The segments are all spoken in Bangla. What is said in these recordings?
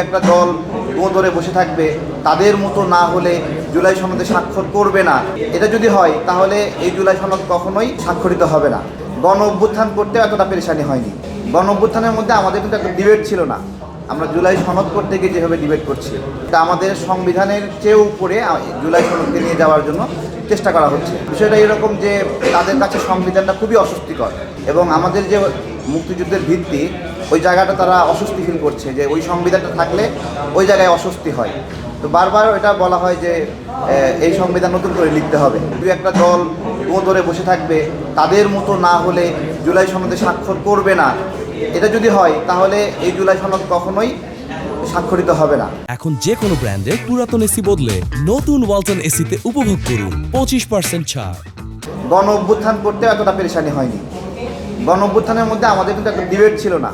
একটা দল ধরে বসে থাকবে, তাদের মতো না হলে জুলাই সনদে স্বাক্ষর করবে না। এটা যদি হয় তাহলে এই জুলাই সনদ কখনোই স্বাক্ষরিত হবে না। গণ অভ্যুত্থান করতে এতটা পেরেশানি হয়নি। গণ অভ্যুত্থানের মধ্যে আমাদের কিন্তু একটা ডিবেট ছিল না। আমরা জুলাই সনদ করতে গিয়ে যেভাবে ডিবেট করছি, এটা আমাদের সংবিধানের চেয়ে উপরে জুলাই সনদকে নিয়ে যাওয়ার জন্য চেষ্টা করা হচ্ছে। বিষয়টা এরকম যে তাদের কাছে সংবিধানটা খুবই অস্বস্তিকর এবং আমাদের যে মুক্তিযুদ্ধের ভিত্তি, ওই জায়গাটা তারা অস্বস্তি ফিল করছে যে ওই সংবিধানটা থাকলে ওই জায়গায় অস্বস্তি হয়। তো বারবার এটা বলা হয় যে এই সংবিধান নতুন করে লিখতে হবে। একটা দল ধরে বসে থাকবে, তাদের মতো না হলে জুলাই সনদে স্বাক্ষর করবে না। এটা যদি হয় তাহলে এই জুলাই সনদ কখনোই স্বাক্ষরিত হবে না। এখন যে কোনো ব্র্যান্ডের পুরাতন এসি বদলে নতুন ওয়ালটন এসিতে উপভোগ করুন 25% ছাড়। গণ অভ্যুত্থান করতে এতটা পেরেশানি হয়নি। গণ অভ্যুত্থানের মধ্যে আমাদের কিন্তু একটা ডিবেট ছিল না।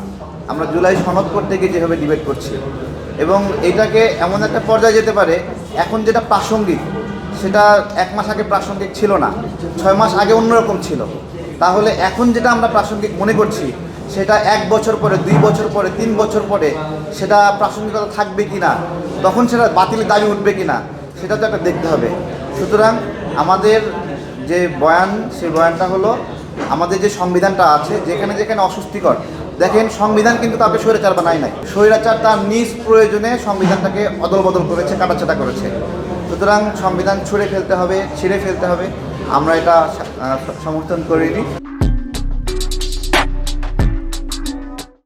আমরা জুলাই সনদ করতে গিয়ে যেভাবে ডিবেট করছি এবং এটাকে এমন একটা পর্যায়ে যেতে পারে, এখন যেটা প্রাসঙ্গিক সেটা 1 মাস আগে প্রাসঙ্গিক ছিল না, 6 মাস আগে অন্যরকম ছিল। তাহলে এখন যেটা আমরা প্রাসঙ্গিক মনে করছি সেটা 1 বছর পরে, 2 বছর পরে, 3 বছর পরে সেটা প্রাসঙ্গিকতা থাকবে কি না, তখন সেটা বাতিলের দাবি উঠবে কি না, সেটা তো একটা দেখতে হবে। সুতরাং আমাদের যে বয়ান, সেই বয়ানটা হলো আমাদের যে সংবিধানটা আছে, যেখানে যেখানে অস্বস্তিকর, দেখেন সংবিধান কিন্তু তাকে স্বৈরাচার বানায় নাই। স্বৈরাচার তার নিজ প্রয়োজনে সংবিধানটাকে অদল বদল করেছে, কাটাছেঁটা করেছে। সুতরাং সংবিধান ছিঁড়ে ফেলতে হবে। আমরা এটা সমর্থন করিনি।